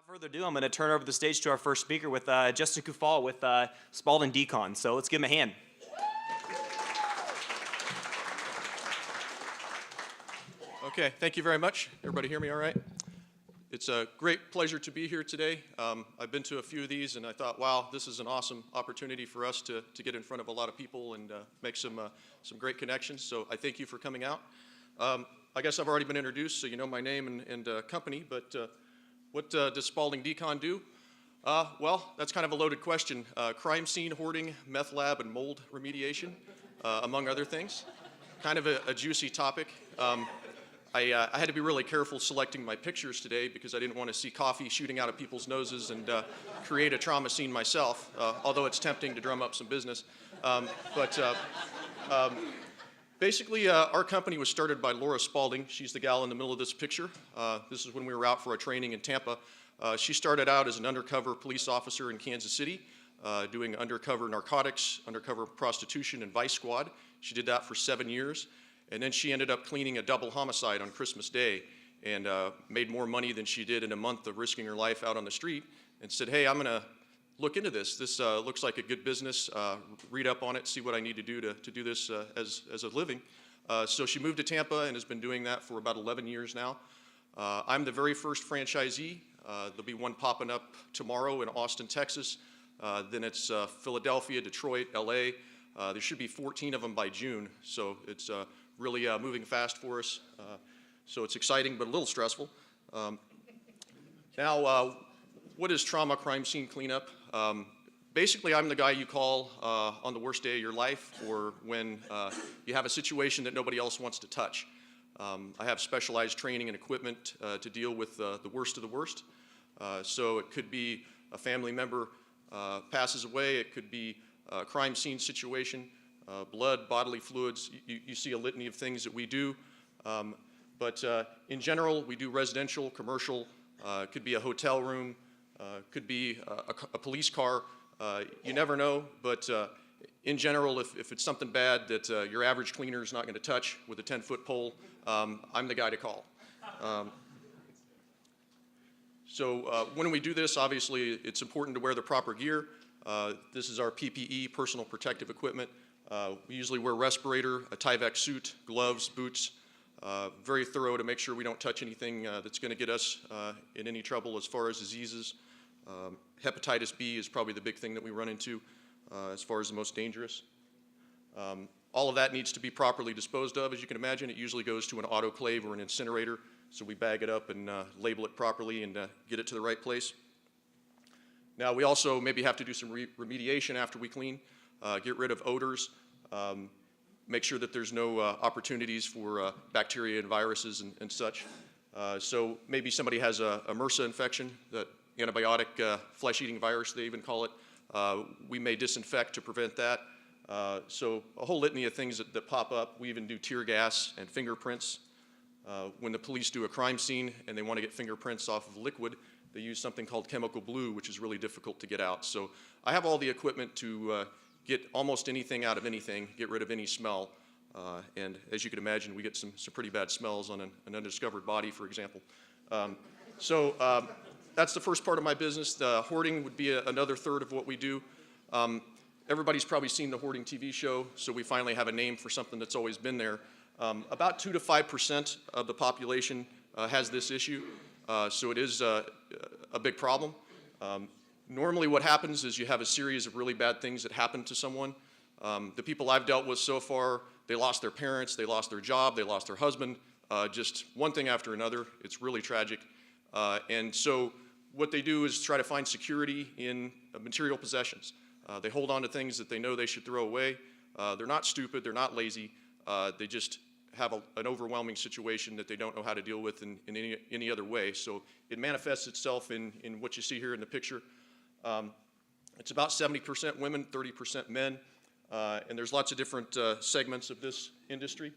Without further ado, I'm going to turn over the stage to our first speaker with Justin Kufal with SpauldingDecon. So let's give him a hand. Okay, thank you very much. Everybody hear me all right? It's a great pleasure to be here today. I've been to a few of these and I thought, wow, this is an awesome opportunity for us to get in front of a lot of people and make some great connections. So I thank you for coming out. I guess I've already been introduced, so you know my name and company, but what does SpauldingDecon do? Well, that's kind of a loaded question. Crime scene hoarding, meth lab, and mold remediation, among other things. Kind of a juicy topic. I had to be really careful selecting my pictures today because I didn't want to see coffee shooting out of people's noses and create a trauma scene myself, although it's tempting to drum up some business. Basically, our company was started by Laura Spaulding. She's the gal in the middle of this picture. This is when we were out for a training in Tampa. She started out as an undercover police officer in Kansas City, doing undercover narcotics, undercover prostitution, and vice squad. She did that for 7 years. And then she ended up cleaning a double homicide on Christmas Day and made more money than she did in a month of risking her life out on the street and said, hey, I'm going to look into this. This looks like a good business. Read up on it, see what I need to do to do this as a living. So she moved to Tampa and has been doing that for about 11 years now. I'm the very first franchisee. There'll be one popping up tomorrow in Austin, Texas. Then it's Philadelphia, Detroit, LA. There should be 14 of them by June. So it's really moving fast for us. So it's exciting, but a little stressful. Now, what is trauma crime scene cleanup? Basically, I'm the guy you call on the worst day of your life or when you have a situation that nobody else wants to touch. I have specialized training and equipment to deal with the worst of the worst. So it could be a family member passes away, it could be a crime scene situation, blood, bodily fluids. You see a litany of things that we do. But in general, we do residential, commercial, it could be a hotel room, could be a police car. You never know, but in general, if it's something bad that your average cleaner is not going to touch with a 10-foot pole, I'm the guy to call. So when we do this, obviously, it's important to wear the proper gear. This is our PPE, personal protective equipment. We usually wear respirator, a Tyvek suit, gloves, boots. Very thorough to make sure we don't touch anything that's going to get us in any trouble as far as diseases. Hepatitis B is probably the big thing that we run into as far as the most dangerous. All of that needs to be properly disposed of. As you can imagine, it usually goes to an autoclave or an incinerator, so we bag it up and label it properly and get it to the right place. Now, we also maybe have to do some remediation after we clean, get rid of odors, make sure that there's no opportunities for bacteria and viruses and such. So maybe somebody has a MRSA infection, that antibiotic flesh-eating virus, they even call it. We may disinfect to prevent that. So a whole litany of things that pop up. We even do tear gas and fingerprints. When the police do a crime scene and they want to get fingerprints off of liquid, they use something called chemical blue, which is really difficult to get out. So I have all the equipment to get almost anything out of anything, get rid of any smell. And as you can imagine, we get some pretty bad smells on an undiscovered body, for example. That's the first part of my business. The hoarding would be another third of what we do. Everybody's probably seen the hoarding TV show, so we finally have a name for something that's always been there. About 2 to 5% of the population has this issue, so it is a big problem. Normally what happens is you have a series of really bad things that happen to someone. The people I've dealt with so far, they lost their parents, they lost their job, they lost their husband, just one thing after another. It's really tragic. And so what they do is try to find security in material possessions. They hold on to things that they know they should throw away. They're not stupid, they're not lazy. They just have an overwhelming situation that they don't know how to deal with in any other way. So it manifests itself in what you see here in the picture. It's about 70% women, 30% men, and there's lots of different segments of this industry.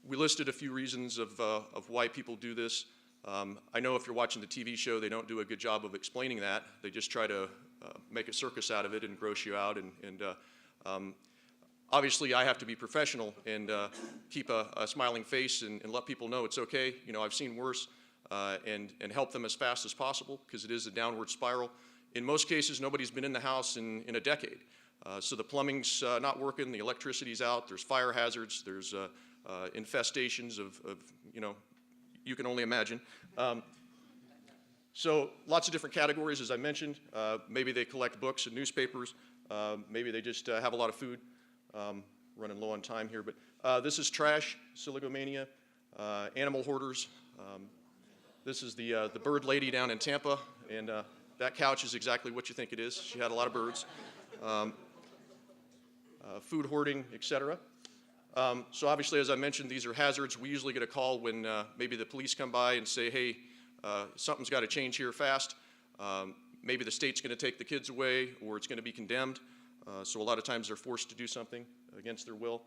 We listed a few reasons of why people do this. I know if you're watching the TV show, they don't do a good job of explaining that. They just try to make a circus out of it and gross you out. Obviously, I have to be professional and keep a smiling face and let people know it's okay. You know, I've seen worse. and help them as fast as possible, because it is a downward spiral. In most cases, nobody's been in the house in a decade. So the plumbing's not working, the electricity's out, there's fire hazards, there's infestations of, you can only imagine. So lots of different categories, as I mentioned. Maybe they collect books and newspapers. Maybe they just have a lot of food. Running low on time here, but this is trash, siligomania, animal hoarders. This is the bird lady down in Tampa, and that couch is exactly what you think it is. She had a lot of birds. Food hoarding, etc. So obviously, as I mentioned, these are hazards. We usually get a call when maybe the police come by and say, hey, something's got to change here fast. Maybe the state's going to take the kids away, or it's going to be condemned. So a lot of times they're forced to do something against their will.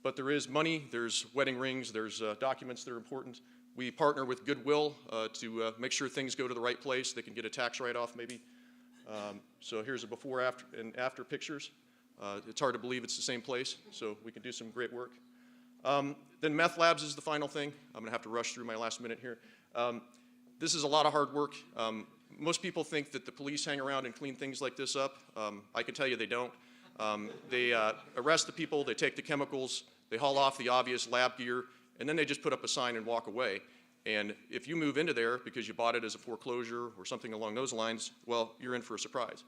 But there is money, there's wedding rings, there's documents that are important. We partner with Goodwill to make sure things go to the right place. They can get a tax write-off maybe. So here's a before and after pictures. It's hard to believe it's the same place, so we can do some great work. Then meth labs is the final thing. I'm gonna have to rush through my last minute here. This is a lot of hard work. Most people think that the police hang around and clean things like this up. I can tell you they don't. They arrest the people, they take the chemicals, they haul off the obvious lab gear, and then they just put up a sign and walk away. And if you move into there because you bought it as a foreclosure or something along those lines, well, you're in for a surprise.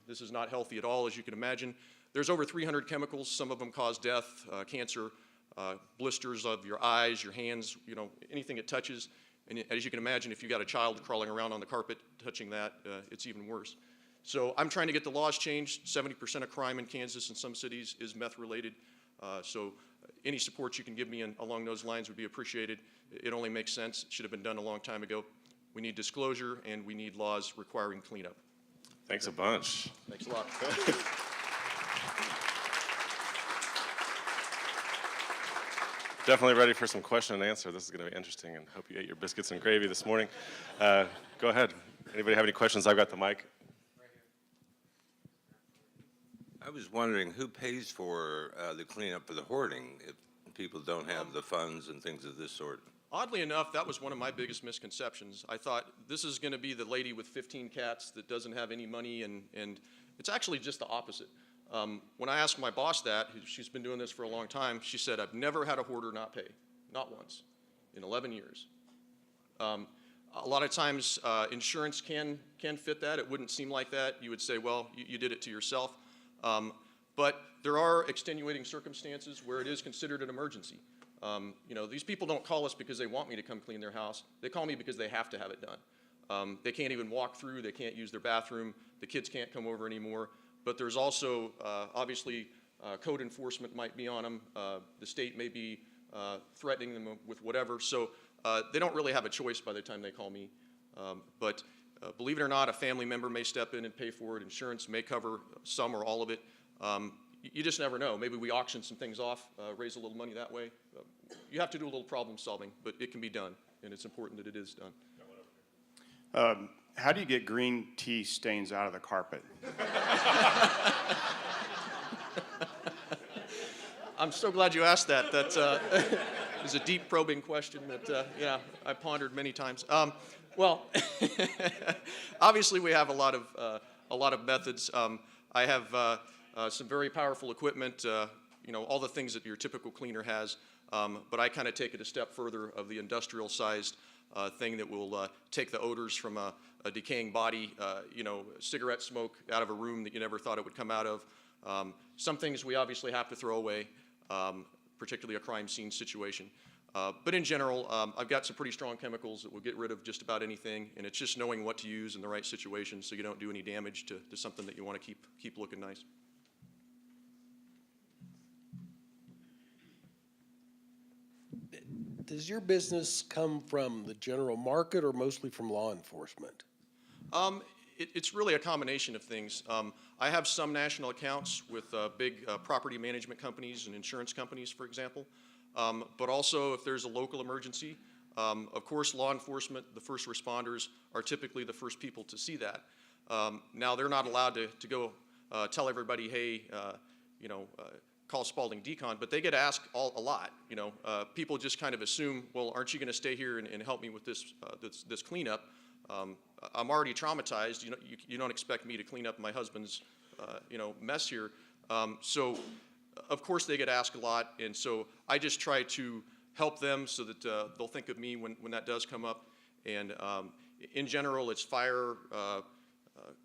This is not healthy at all, as you can imagine. There's over 300 chemicals. Some of them cause death, cancer, blisters of your eyes, your hands, anything it touches. And as you can imagine, if you got a child crawling around on the carpet touching that, it's even worse. So I'm trying to get the laws changed. 70% of crime in Kansas and some cities is meth related. So any support you can give me along those lines would be appreciated. It only makes sense. It should have been done a long time ago. We need disclosure, and we need laws requiring cleanup. Thanks a bunch. Thanks a lot. Definitely ready for some question and answer. This is going to be interesting, and hope you ate your biscuits and gravy this morning. Go ahead. Anybody have any questions? I've got the mic. I was wondering who pays for the cleanup for the hoarding if people don't have the funds and things of this sort? Oddly enough, that was one of my biggest misconceptions. I thought this is going to be the lady with 15 cats that doesn't have any money, and it's actually just the opposite. When I asked my boss that, she's been doing this for a long time, she said, I've never had a hoarder not pay, not once, in 11 years. A lot of times, insurance can fit that. It wouldn't seem like that. You would say, well, you did it to yourself. But there are extenuating circumstances where it is considered an emergency. These people don't call us because they want me to come clean their house. They call me because they have to have it done. They can't even walk through. They can't use their bathroom. The kids can't come over anymore. But there's also, obviously, code enforcement might be on them. The state may be threatening them with whatever. So they don't really have a choice by the time they call me. But believe it or not, a family member may step in and pay for it. Insurance may cover some or all of it. You just never know. Maybe we auction some things off, raise a little money that way. You have to do a little problem solving, but it can be done, and it's important that it is done. How do you get green tea stains out of the carpet? I'm so glad you asked that. That is a deep probing question that, I pondered many times. Well, obviously we have a lot of methods. I have some very powerful equipment, all the things that your typical cleaner has, but I kind of take it a step further of the industrial-sized thing that will take the odors from a decaying body, cigarette smoke out of a room that you never thought it would come out of. Some things we obviously have to throw away, particularly a crime scene situation. But in general, I've got some pretty strong chemicals that will get rid of just about anything, and it's just knowing what to use in the right situation so you don't do any damage to something that you want to keep looking nice. Does your business come from the general market or mostly from law enforcement? It's really a combination of things. I have some national accounts with big property management companies and insurance companies, for example. But also, if there's a local emergency, of course, law enforcement, the first responders, are typically the first people to see that. Now, they're not allowed to go tell everybody, hey, call SpauldingDecon, but they get asked a lot. You know, people just kind of assume, well, aren't you going to stay here and help me with this cleanup? I'm already traumatized. You know, you don't expect me to clean up my husband's mess here. So, of course, they get asked a lot, and so I just try to help them so that they'll think of me when that does come up. And in general, it's fire,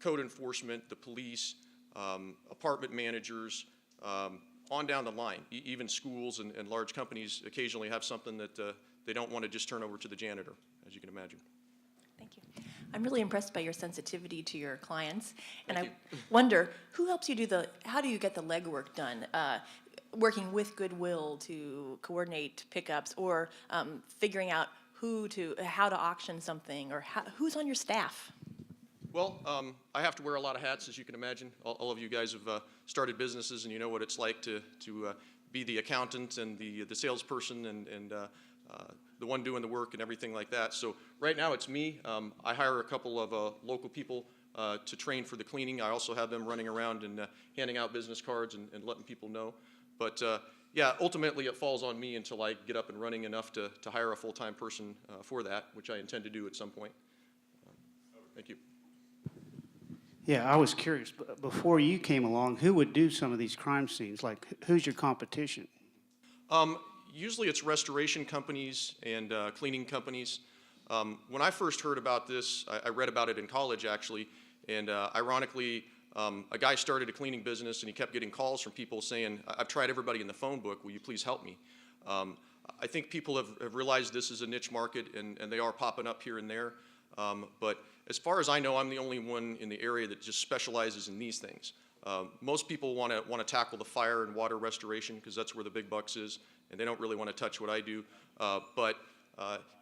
code enforcement, the police, apartment managers, on down the line. Even schools and large companies occasionally have something that they don't want to just turn over to the janitor, as you can imagine. Thank you. I'm really impressed by your sensitivity to your clients, and Thank I wonder who helps you how do you get the legwork done? Working with Goodwill to coordinate pickups, or figuring out how to auction something, or who's on your staff? Well, I have to wear a lot of hats, as you can imagine. All of you guys have started businesses, and you know what it's like to be the accountant and the salesperson and the one doing the work and everything like that. So right now it's me. I hire a couple of local people to train for the cleaning. I also have them running around and handing out business cards and letting people know. But yeah, ultimately it falls on me until I get up and running enough to hire a full-time person for that, which I intend to do at some point. Thank you. Yeah, I was curious, before you came along, who would do some of these crime scenes? Like, who's your competition? Usually it's restoration companies and cleaning companies. When I first heard about this, I read about it in college actually, and ironically, a guy started a cleaning business and he kept getting calls from people saying, I've tried everybody in the phone book, will you please help me? I think people have realized this is a niche market, and they are popping up here and there. But as far as I know, I'm the only one in the area that just specializes in these things. Most people want to tackle the fire and water restoration because that's where the big bucks is, and they don't really want to touch what I do. But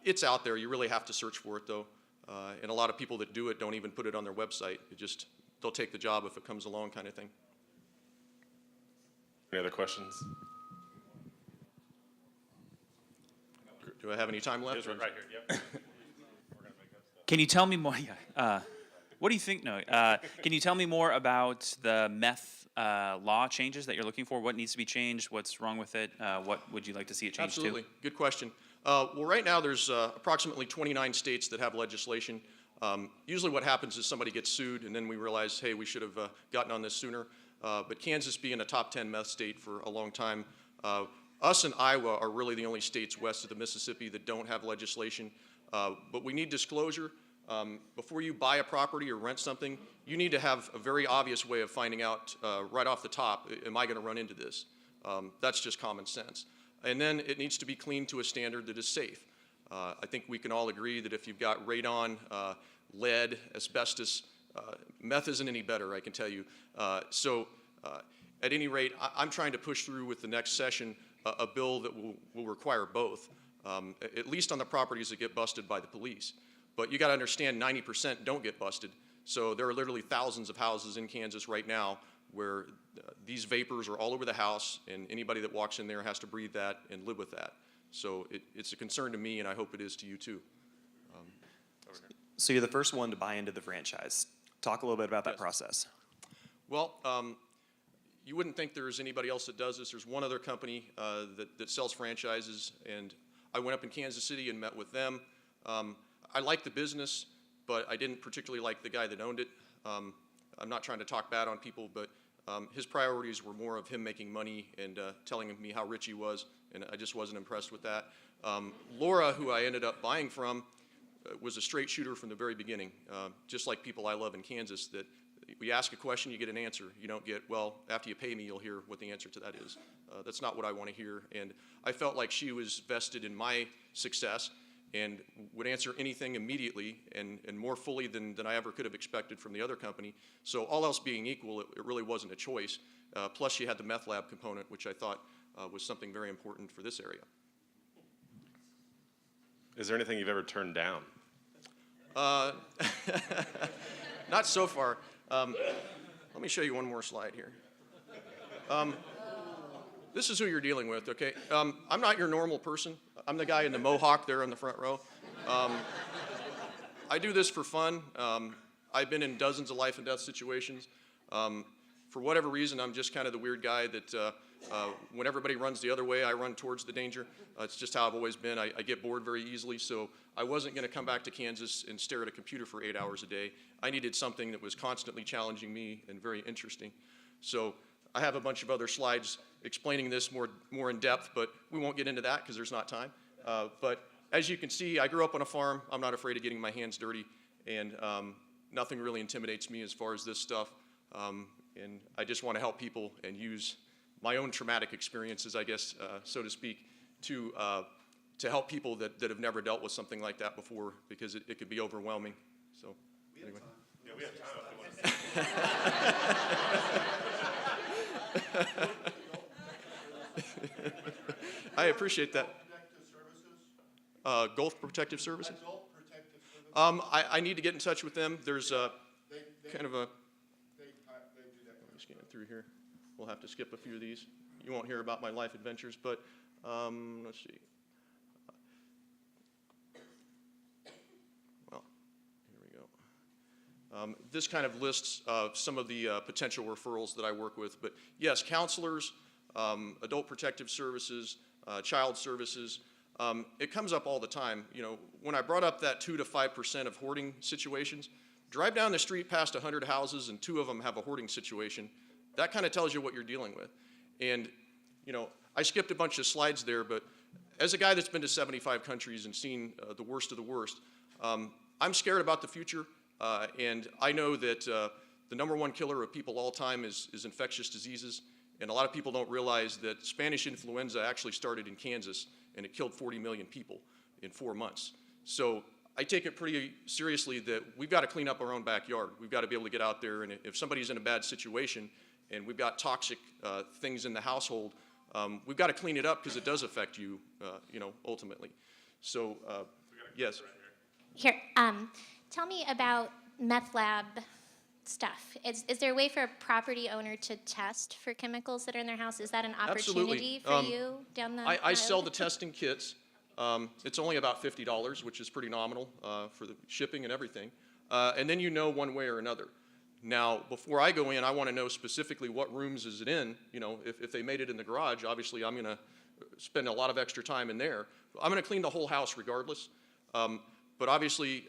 it's out there. You really have to search for it, though. And a lot of people that do it don't even put it on their website. They'll take the job if it comes along, kind of thing. Any other questions? Do I have any time left? Here's right here. Yep. Can you tell me more? Yeah. What do you think? No. Can you tell me more about the meth law changes that you're looking for? What needs to be changed? What's wrong with it? What would you like to see it changed to? Absolutely. Good question. Well, right now there's approximately 29 states that have legislation. Usually what happens is somebody gets sued, and then we realize, hey, we should have gotten on this sooner. But Kansas being a top 10 meth state for a long time, us and Iowa are really the only states west of the Mississippi that don't have legislation. But we need disclosure. Before you buy a property or rent something, you need to have a very obvious way of finding out right off the top, am I going to run into this? That's just common sense. And then it needs to be cleaned to a standard that is safe. I think we can all agree that if you've got radon, lead, asbestos, meth isn't any better, I can tell you. So at any rate, I'm trying to push through with the next session a bill that will require both, at least on the properties that get busted by the police. But you got to understand 90% don't get busted. So there are literally thousands of houses in Kansas right now where these vapors are all over the house, and anybody that walks in there has to breathe that and live with that. So it's a concern to me, and I hope it is to you too. So you're the first one to buy into the franchise. Talk a little bit about that Yes. process. Well, you wouldn't think there's anybody else that does this. There's one other company that sells franchises, and I went up in Kansas City and met with them. I liked the business, but I didn't particularly like the guy that owned it. I'm not trying to talk bad on people, but his priorities were more of him making money and telling me how rich he was, and I just wasn't impressed with that. Laura, who I ended up buying from, was a straight shooter from the very beginning, just like people I love in Kansas, that we ask a question, you get an answer. You don't get, well, after you pay me, you'll hear what the answer to that is. That's not what I want to hear, and I felt like she was vested in my success and would answer anything immediately and more fully than I ever could have expected from the other company. So all else being equal, it really wasn't a choice. Plus she had the meth lab component, which I thought was something very important for this area. Is there anything you've ever turned down? Not so far. Let me show you one more slide here. This is who you're dealing with, okay? I'm not your normal person. I'm the guy in the mohawk there in the front row. I do this for fun. I've been in dozens of life and death situations. For whatever reason, I'm just kind of the weird guy that When everybody runs the other way, I run towards the danger. It's just how I've always been. I get bored very easily, so I wasn't going to come back to Kansas and stare at a computer for 8 hours a day. I needed something that was constantly challenging me and very interesting. So I have a bunch of other slides explaining this more in depth, but we won't get into that because there's not time. But as you can see, I grew up on a farm. I'm not afraid of getting my hands dirty, and nothing really intimidates me as far as this stuff. And I just want to help people and use my own traumatic experiences, I guess, so to speak, to help people that have never dealt with something like that before, because it could be overwhelming. So, anyway. Yeah, we have time. I appreciate that. Gulf Protective Services? I need to get in touch with them. There's kind of a, I'm just getting through here. We'll have to skip a few of these. You won't hear about my life adventures, but let's see. Well, here we go. This kind of lists some of the potential referrals that I work with. But yes, counselors, adult protective services, child services. It comes up all the time. You know, when I brought up that 2 to 5% of hoarding situations, drive down the street past 100 houses and 2 of them have a hoarding situation. That kind of tells you what you're dealing with. And, you know, I skipped a bunch of slides there, but as a guy that's been to 75 countries and seen the worst of the worst, I'm scared about the future. And I know that the #1 killer of people all time is infectious diseases. And a lot of people don't realize that Spanish influenza actually started in Kansas, and it killed 40 million people in 4 months. So I take it pretty seriously that we've got to clean up our own backyard. We've got to be able to get out there, and if somebody's in a bad situation and we've got toxic things in the household, we've got to clean it up because it does affect you, you know, ultimately. So, yes. Here, tell me about meth lab stuff. Is there a way for a property owner to test for chemicals that are in their house? Is that an opportunity for you down the I sell road? the testing kits. It's only about $50, which is pretty nominal for the shipping and everything. And then you know one way or another. Now, before I go in, I want to know specifically what rooms is it in. You know, if they made it in the garage, obviously I'm going to spend a lot of extra time in there. I'm going to clean the whole house regardless. But obviously,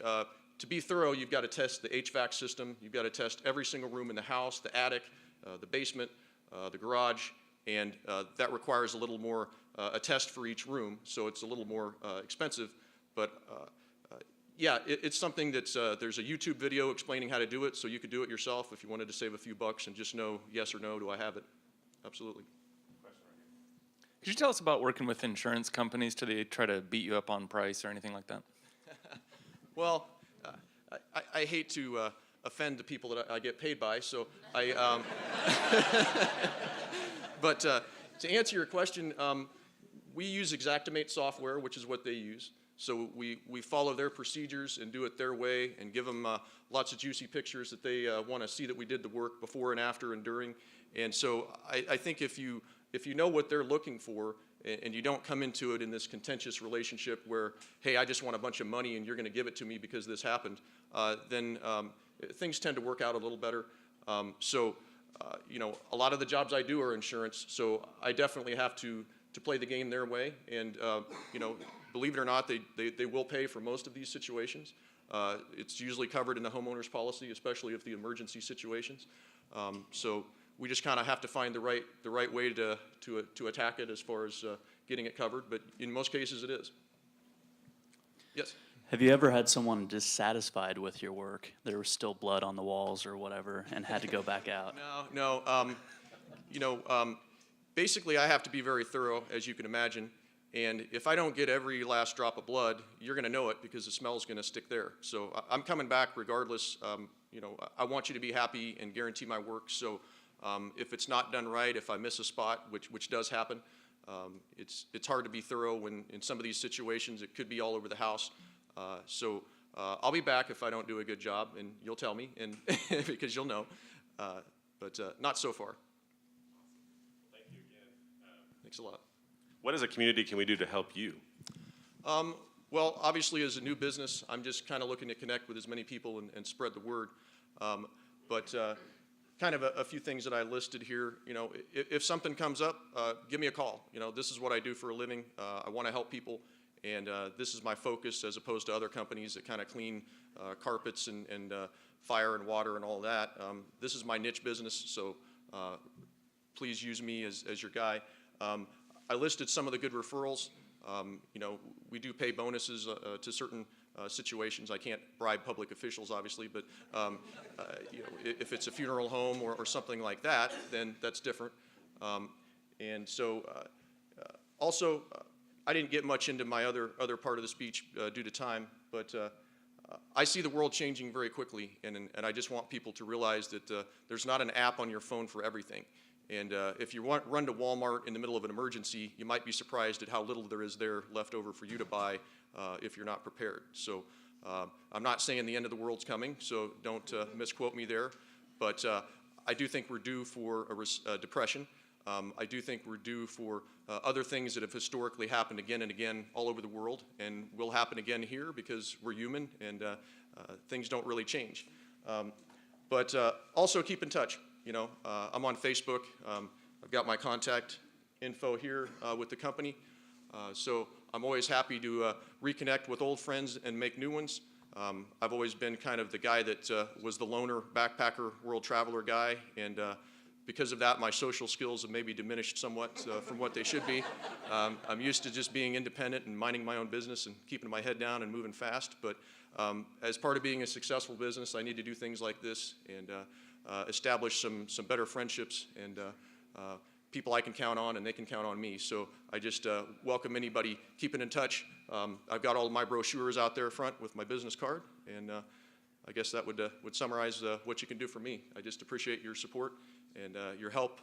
to be thorough, you've got to test the HVAC system. You've got to test every single room in the house, the attic, the basement, the garage, and that requires a little more, a test for each room, so it's a little more expensive. But yeah, it's something that's, there's a YouTube video explaining how to do it, so you could do it yourself if you wanted to save a few bucks and just know yes or no, do I have it? Absolutely. Could you tell us about working with insurance companies? Do they try to beat you up on price or anything like that? Well, I hate to offend the people that I get paid by, so but to answer your question, we use Xactimate software, which is what they use. So we follow their procedures and do it their way and give them lots of juicy pictures that they want to see that we did the work before and after and during. And so I think if you know what they're looking for and you don't come into it in this contentious relationship where, hey, I just want a bunch of money and you're going to give it to me because this happened, then things tend to work out a little better. You know, a lot of the jobs I do are insurance, so I definitely have to play the game their way. And, you know, believe it or not, they will pay for most of these situations. It's usually covered in the homeowner's policy, especially if the emergency situations. So we just kind of have to find the right way to attack it as far as getting it covered, but in most cases it is. Yes? Have you ever had someone dissatisfied with your work? There was still blood on the walls or whatever and had to go back out? No. You know, basically I have to be very thorough, as you can imagine, and if I don't get every last drop of blood, you're going to know it because the smell's going to stick there. So I'm coming back regardless. You know, I want you to be happy and guarantee my work, so if it's not done right, if I miss a spot, which does happen, it's hard to be thorough when in some of these situations it could be all over the house. So I'll be back if I don't do a good job, and you'll tell me, and because you'll know. But not so far. Thank you again. Thanks a lot. What as a community can we do to help you? Well, obviously, as a new business, I'm just kind of looking to connect with as many people and spread the word. But kind of a few things that I listed here. You know, if something comes up, give me a call. You know, this is what I do for a living. I want to help people, and this is my focus as opposed to other companies that kind of clean carpets and fire and water and all that. This is my niche business, so please use me as your guy. I listed some of the good referrals. You know, we do pay bonuses to certain situations. I can't bribe public officials, obviously, but you know, if it's a funeral home or something like that, then that's different. And so, also, I didn't get much into my other part of the speech due to time, but I see the world changing very quickly, and I just want people to realize that there's not an app on your phone for everything. And if you run to Walmart in the middle of an emergency, you might be surprised at how little there is there left over for you to buy if you're not prepared. So I'm not saying the end of the world's coming, so don't misquote me there. But I do think we're due for a depression. I do think we're due for other things that have historically happened again and again all over the world, and will happen again here because we're human and things don't really change. But also keep in touch. You know, I'm on Facebook. I've got my contact info here with the company. So I'm always happy to reconnect with old friends and make new ones. I've always been kind of the guy that was the loner backpacker, world traveler guy, and because of that, my social skills have maybe diminished somewhat from what they should be. I'm used to just being independent and minding my own business and keeping my head down and moving fast. But as part of being a successful business, I need to do things like this and establish some better friendships and people I can count on and they can count on me. So I just welcome anybody keeping in touch. I've got all of my brochures out there front with my business card, and I guess that would summarize what you can do for me. I just appreciate your support and your help.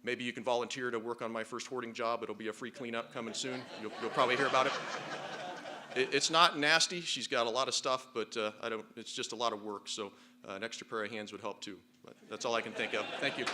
Maybe you can volunteer to work on my first hoarding job. It'll be a free cleanup coming soon. You'll probably hear about it. It's not nasty. She's got a lot of stuff, but it's just a lot of work. So an extra pair of hands would help too. But that's all I can think of. Thank you.